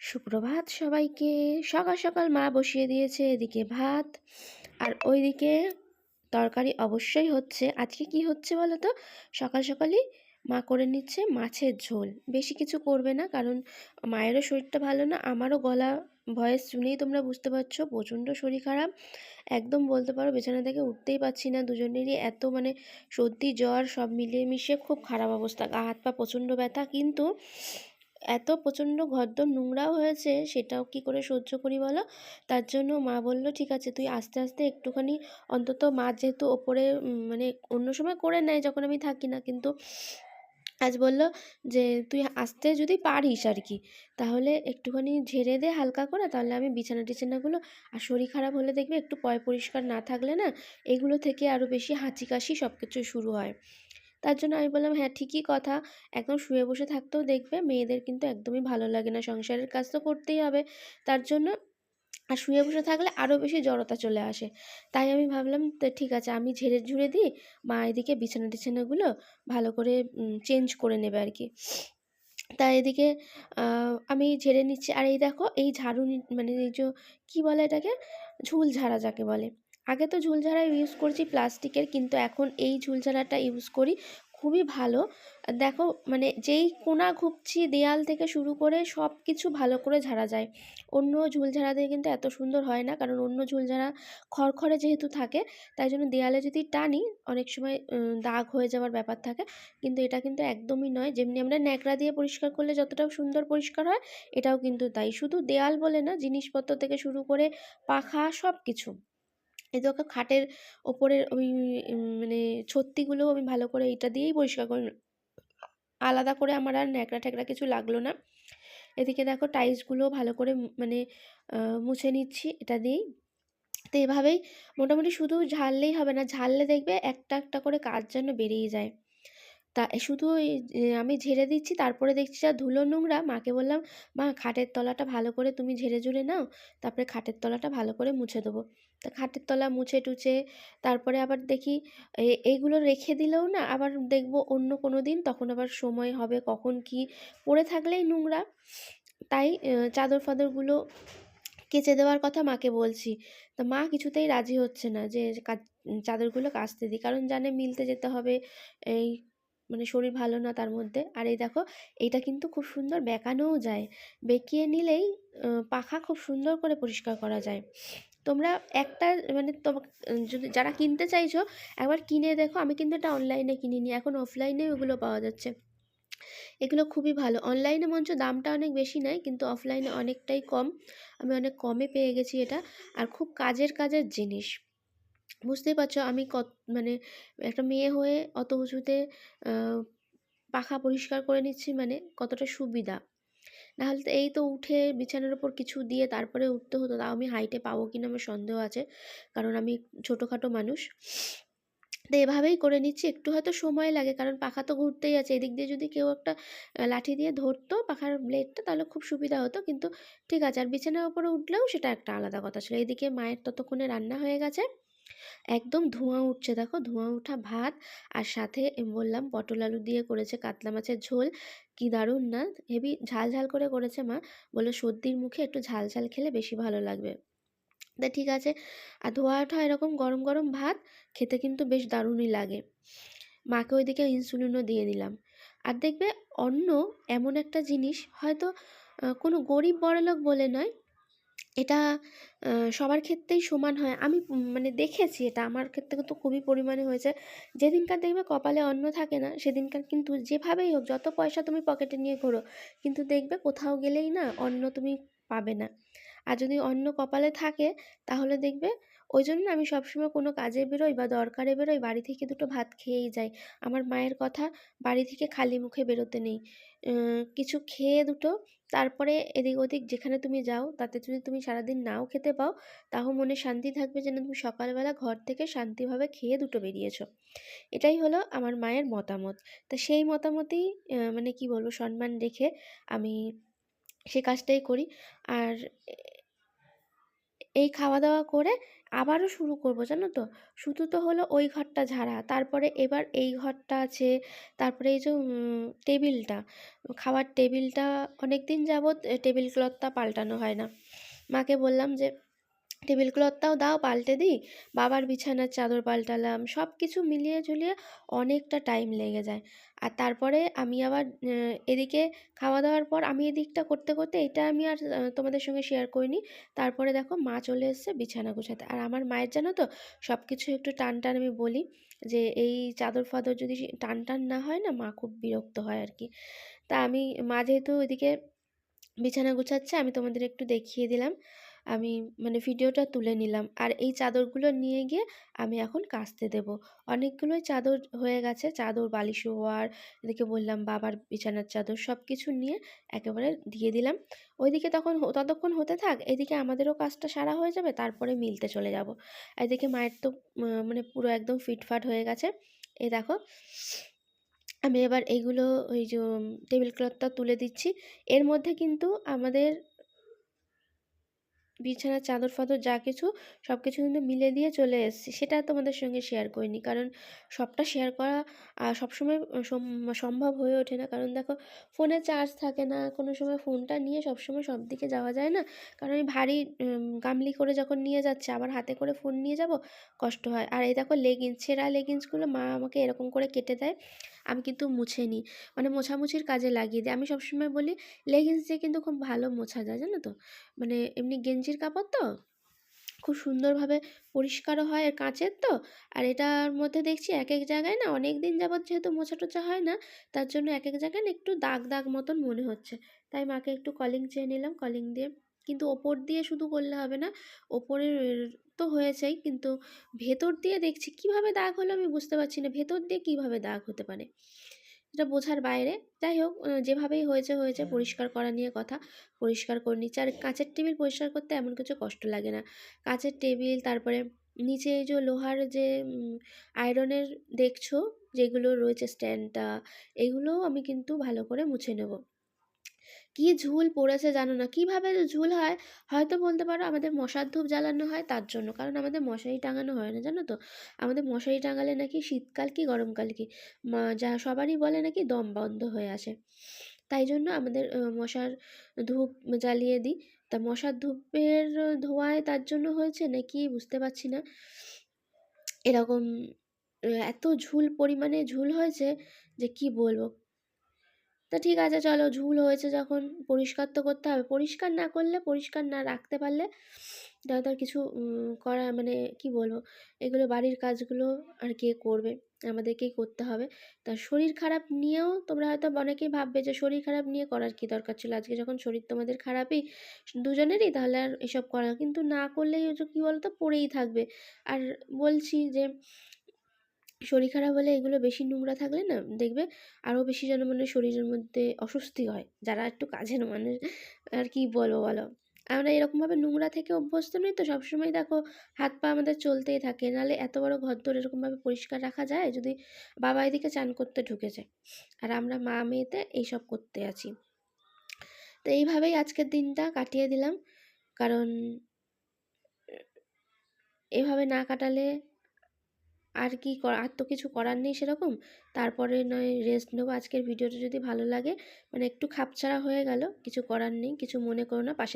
সুপ্রভাত সবাইকে। সকাল সকাল মা বসিয়ে দিয়েছে এদিকে ভাত, আর ওইদিকে তরকারি অবশ্যই হচ্ছে। আজকে কি হচ্ছে বলো তো? সকাল সকালই মা করে নিচ্ছে মাছের ঝোল। বেশি কিছু করবে না, কারণ মায়েরও শরীরটা ভালো না, আমারও গলা ভয়েস শুনেই তোমরা বুঝতে পারছো প্রচণ্ড শরীর খারাপ। একদম বলতে পারো বিছানা থেকে উঠতেই পারছি না, দুজনেরই এত সর্দি জ্বর সব মিলিয়ে মিশিয়ে খুব খারাপ অবস্থা, গা হাত পা প্রচণ্ড ব্যথা। কিন্তু এত প্রচণ্ড ঘরদোর নোংরাও হয়েছে, সেটাও কি করে সহ্য করি বলো? তার জন্য মা বলল ঠিক আছে তুই আস্তে আস্তে একটুখানি, অন্তত মা যেহেতু ওপরে অন্য সময় করে নেয় যখন আমি থাকি না, কিন্তু আজ বলল যে তুই আসতে যদি পারিস আর কি, তাহলে একটুখানি ঝেড়ে দে হালকা করে, তাহলে আমি বিছানা টিছানাগুলো, আর শরীর খারাপ হলে দেখবে একটু পরিষ্কার না থাকলে না, এগুলো থেকে আরও বেশি হাঁচি কাশি সব কিছু শুরু হয়। তার জন্য আমি বললাম হ্যাঁ ঠিকই কথা, একদম শুয়ে বসে থাকতেও দেখবে মেয়েদের কিন্তু একদমই ভালো লাগে না, সংসারের কাজ তো করতেই হবে। তার জন্য আর শুয়ে বসে থাকলে আরও বেশি জড়তা চলে আসে। তাই আমি ভাবলাম তো ঠিক আছে আমি ঝেড়ে ঝুড়ে দিই, মা এদিকে বিছানা টিছানাগুলো ভালো করে চেঞ্জ করে নেবে আর কি। তাই এদিকে আমি ঝেড়ে নিচ্ছি, আর এই দেখো এই ঝাড়ু এই যে কী বলে এটাকে, ঝুল ঝাড়া যাকে বলে। আগে তো ঝুল ঝাড়া ইউজ করেছি প্লাস্টিকের, কিন্তু এখন এই ঝুল ঝাড়াটা ইউজ করি, খুবই ভালো। দেখো যেই কোণা ঘুপছি দেয়াল থেকে শুরু করে সব কিছু ভালো করে ঝাড়া যায়। অন্য ঝুল ঝাড়া দিয়ে কিন্তু এত সুন্দর হয় না, কারণ অন্য ঝুল ঝাড়া খড়খড়ে যেহেতু থাকে, তাই জন্য দেয়ালে যদি টানি অনেক সময় দাগ হয়ে যাওয়ার ব্যাপার থাকে। কিন্তু এটা কিন্তু একদমই নয়, যেমনি আমরা ন্যাকড়া দিয়ে পরিষ্কার করলে যতটা সুন্দর পরিষ্কার হয়, এটাও কিন্তু তাই। শুধু দেয়াল বলে না, জিনিসপত্র থেকে শুরু করে পাখা সব কিছু। এই দেখো খাটের ওপরের ওই ছত্তিগুলোও আমি ভালো করে এটা দিয়েই পরিষ্কার করে, আলাদা করে আমার আর ন্যাকড়া ট্যাকড়া কিছু লাগলো না। এদিকে দেখো টাইলসগুলোও ভালো করে মুছে নিচ্ছি এটা দিয়েই। তো এভাবেই মোটামুটি শুধু ঝাড়লেই হবে না, ঝাড়লে দেখবে একটা একটা করে কাজ যেন বেরিয়ে যায়। তা শুধু আমি ঝেড়ে দিচ্ছি, তারপরে দেখছি যা ধুলো নোংরা, মাকে বললাম মা খাটের তলাটা ভালো করে তুমি ঝেড়ে ঝুড়ে নাও, তারপরে খাটের তলাটা ভালো করে মুছে দেবো। তা খাটের তলা মুছে টুছে তারপরে আবার দেখি এইগুলো রেখে দিলেও না, আবার দেখবো অন্য কোনো দিন তখন আবার সময় হবে কখন কি পড়ে থাকলেই নোংরা। তাই চাদর ফাদরগুলো কেচে দেওয়ার কথা মাকে বলছি। তা মা কিছুতেই রাজি হচ্ছে না যে চাদরগুলো কাচতে দিই, কারণ জানে মিলতে যেতে হবে, এই শরীর ভালো না তার মধ্যে। আর এই দেখো এইটা কিন্তু খুব সুন্দর বেঁকানোও যায়, বেঁকিয়ে নিলেই পাখা খুব সুন্দর করে পরিষ্কার করা যায়। তোমরা একটা যদি যারা কিনতে চাইছো একবার কিনে দেখো। আমি কিন্তু এটা অনলাইনে কিনিনি, এখন অফলাইনে ওগুলো পাওয়া যাচ্ছে। এগুলো খুবই ভালো। অনলাইনে মঞ্চ দামটা অনেক বেশি নেয়, কিন্তু অফলাইনে অনেকটাই কম। আমি অনেক কমে পেয়ে গেছি এটা, আর খুব কাজের জিনিস। বুঝতেই পারছো আমি একটা মেয়ে হয়ে অত উঁচুতে পাখা পরিষ্কার করে নিচ্ছি, কতটা সুবিধা। নাহলে তো এই তো উঠে বিছানার উপর কিছু দিয়ে তারপরে উঠতে হতো, তাও আমি হাইটে পাবো কিনা আমার সন্দেহ আছে, কারণ আমি ছোটোখাটো মানুষ। তো এভাবেই করে নিচ্ছি, একটু হয়তো সময় লাগে, কারণ পাখা তো ঘুরতেই আছে। এদিক দিয়ে যদি কেউ একটা লাঠি দিয়ে ধরতো পাখার ব্লেডটা, তাহলে খুব সুবিধা হতো, কিন্তু ঠিক আছে। আর বিছানার উপরে উঠলেও সেটা একটা আলাদা কথা ছিল। এদিকে মায়ের ততক্ষণে রান্না হয়ে গেছে, একদম ধোঁয়া উঠছে, দেখো ধোঁয়া ওঠা ভাত, আর সাথে বললাম পটল আলু দিয়ে করেছে কাতলা মাছের ঝোল। কি দারুণ না, হেভি ঝাল ঝাল করে করেছে মা, বলে সর্দির মুখে একটু ঝাল ঝাল খেলে বেশি ভালো লাগবে। তা ঠিক আছে। আর ধোয়া ওঠা এরকম গরম গরম ভাত খেতে কিন্তু বেশ দারুণই লাগে। মাকে ওইদিকে ইনসুলিনও দিয়ে দিলাম। আর দেখবে অন্ন এমন একটা জিনিস, হয়তো কোনো গরিব বড়লোক বলে নয়, এটা সবার ক্ষেত্রেই সমান হয়। আমি দেখেছি, এটা আমার ক্ষেত্রে কিন্তু খুবই পরিমাণে হয়েছে। যেদিনকার দেখবে কপালে অন্ন থাকে না, সেদিনকার কিন্তু যেভাবেই হোক, যত পয়সা তুমি পকেটে নিয়ে ঘোরো, কিন্তু দেখবে কোথাও গেলেই না অন্ন তুমি পাবে না। আর যদি অন্ন কপালে থাকে, তাহলে দেখবে, ওই জন্য আমি সবসময় কোনো কাজে বেরোই বা দরকারে বেরোই, বাড়ি থেকে দুটো ভাত খেয়েই যাই। আমার মায়ের কথা, বাড়ি থেকে খালি মুখে বেরোতে নেই, কিছু খেয়ে দুটো, তারপরে এদিক ওদিক যেখানে তুমি যাও, তাতে যদি তুমি সারাদিন নাও খেতে পাও, তাও মনে শান্তি থাকবে যেন তুমি সকালবেলা ঘর থেকে শান্তিভাবে খেয়ে দুটো বেরিয়েছো। এটাই হলো আমার মায়ের মতামত। তা সেই মতামতেই কি বলবো, সম্মান রেখে আমি সে কাজটাই করি। আর এই খাওয়া দাওয়া করে আবারও শুরু করব, জানো তো। শুধু তো হলো ওই ঘরটা ঝাড়া, তারপরে এবার এই ঘরটা আছে, তারপরে এই যে টেবিলটা, খাওয়ার টেবিলটা অনেক দিন যাবৎ টেবিল ক্লথটা পাল্টানো হয় না। মাকে বললাম যে টেবিল ক্লথটাও দাও পাল্টে দিই। বাবার বিছানার চাদর পাল্টালাম, সব কিছু মিলিয়ে ঝুলিয়ে অনেকটা টাইম লেগে যায়। আর তারপরে আমি আবার এদিকে খাওয়া দাওয়ার পর আমি এদিকটা করতে করতে এটা আমি আর তোমাদের সঙ্গে শেয়ার করিনি। তারপরে দেখো মা চলে এসেছে বিছানা গোছাতে। আর আমার মায়ের জানো তো সব কিছু একটু টান টান, আমি বলি যে এই চাদর ফাদর যদি টান টান না হয় না, মা খুব বিরক্ত হয় আর কি। তা আমি, মা যেহেতু ওইদিকে বিছানা গুছাচ্ছে, আমি তোমাদের একটু দেখিয়ে দিলাম, আমি মানে ভিডিওটা তুলে নিলাম। আর এই চাদরগুলো নিয়ে গিয়ে আমি এখন কাচতে দেব। অনেকগুলোই চাদর হয়ে গেছে, চাদর, বালিশ, ওয়ার, এদিকে বললাম বাবার বিছানার চাদর, সব কিছু নিয়ে একেবারে দিয়ে দিলাম। ওইদিকে ততক্ষণ হতে থাক, এদিকে আমাদেরও কাজটা সারা হয়ে যাবে, তারপরে মিলতে চলে যাব। এদিকে মায়ের তো মানে পুরো একদম ফিটফাট হয়ে গেছে। এই দেখো আমি এবার এইগুলো, ওই যে টেবিল ক্লথটা তুলে দিচ্ছি। এর মধ্যে কিন্তু আমাদের বিছানার চাদর ফাদর যা কিছু সব কিছু কিন্তু মিলে দিয়ে চলে এসেছি, সেটা তোমাদের সঙ্গে শেয়ার করিনি, কারণ সবটা শেয়ার করা সবসময় সম্ভব হয়ে ওঠে না। কারণ দেখো ফোনে চার্জ থাকে না, কোনো সময় ফোনটা নিয়ে সবসময় সব দিকে যাওয়া যায় না। কারণ আমি ভারী গামলি করে যখন নিয়ে যাচ্ছে, আবার হাতে করে ফোন নিয়ে যাব, কষ্ট হয়। আর এই দেখো লেগিংস, ছেঁড়া লেগিংসগুলো মা আমাকে এরকম করে কেটে দেয়, আমি কিন্তু মুছে নিই, মানে মোছামুছির কাজে লাগিয়ে দিই। আমি সবসময় বলি লেগিংস দিয়ে কিন্তু খুব ভালো মোছা যায়, জানো তো। মানে এমনি গেঞ্জির কাপড় তো খুব সুন্দরভাবে পরিষ্কারও হয়, আর কাচের তো। আর এটার মধ্যে দেখছি এক এক জায়গায় না, অনেক দিন যাবৎ যেহেতু মোছা টোছা হয় না, তার জন্য এক এক জায়গায় না একটু দাগ দাগ মতন মনে হচ্ছে। তাই মাকে একটু কলিং চেয়ে নিলাম, কলিং দিয়ে। কিন্তু ওপর দিয়ে শুধু করলে হবে না, ওপরের তো হয়েছেই, কিন্তু ভেতর দিয়ে দেখছি কিভাবে দাগ হলো আমি বুঝতে পারছি না, ভেতর দিয়ে কিভাবে দাগ হতে পারে এটা বোঝার বাইরে। যাই হোক, যেভাবেই হয়েছে হয়েছে, পরিষ্কার করা নিয়ে কথা, পরিষ্কার করে নিচ্ছি। আর কাঁচের টেবিল পরিষ্কার করতে এমন কিছু কষ্ট লাগে না। কাঁচের টেবিল, তারপরে নিচে এই যে লোহার যে আয়রনের দেখছো যেগুলো রয়েছে স্ট্যান্ডটা, এগুলোও আমি কিন্তু ভালো করে মুছে নেব। কি ঝুল পড়েছে জানো না, কিভাবে ঝুল হয়, হয়তো বলতে পারো আমাদের মশার ধূপ জ্বালানো হয় তার জন্য, কারণ আমাদের মশারি টাঙানো হয় না, জানো তো। আমাদের মশারি টাঙালে নাকি শীতকাল কি গরমকাল কি যা সবারই বলে নাকি দম বন্ধ হয়ে আসে। তাই জন্য আমাদের মশার ধূপ জ্বালিয়ে দিই। তা মশার ধূপের ধোঁয়ায় তার জন্য হয়েছে নাকি বুঝতে পারছি না, এরকম এত ঝুল, পরিমাণে ঝুল হয়েছে যে কি বলবো। তা ঠিক আছে, চলো, ঝুল হয়েছে যখন পরিষ্কার তো করতে হবে, পরিষ্কার না করলে, পরিষ্কার না রাখতে পারলে তার কিছু করা, মানে কি বলবো, এগুলো বাড়ির কাজগুলো আর কে করবে, আমাদেরকেই করতে হবে। তা শরীর খারাপ নিয়েও তোমরা হয়তো অনেকেই ভাববে যে শরীর খারাপ নিয়ে করার কি দরকার ছিল, আজকে যখন শরীর তোমাদের খারাপই দুজনেরই, তাহলে আর এসব করা কিন্তু না করলেই হচ্ছে কী বলতো, পড়েই থাকবে। আর বলছি যে শরীর খারাপ হলে এগুলো বেশি নোংরা থাকলে না দেখবে আরও বেশি যেন মানে শরীরের মধ্যে অস্বস্তি হয়, যারা একটু কাজের মানুষ। আর কি বলবো বলো, আমরা এরকমভাবে নোংরা থেকে অভ্যস্ত নই তো, সবসময় দেখো হাত পা আমাদের চলতেই থাকে, নাহলে এত বড় ঘরদোর এরকমভাবে পরিষ্কার রাখা যায় যদি বাবা এদিকে চান করতে ঢুকে যায়, আর আমরা মা মেয়েতে এইসব করতে আছি। তো এইভাবেই আজকের দিনটা কাটিয়ে দিলাম, কারণ এভাবে না কাটালে আর কি আর তো কিছু করার নেই সেরকম। তারপরে নয় রেস্ট নেবো। আজকের ভিডিওটা যদি ভালো লাগে, মানে একটু খাপছাড়া হয়ে গেল, কিছু করার নেই, কিছু মনে করো না, পাশে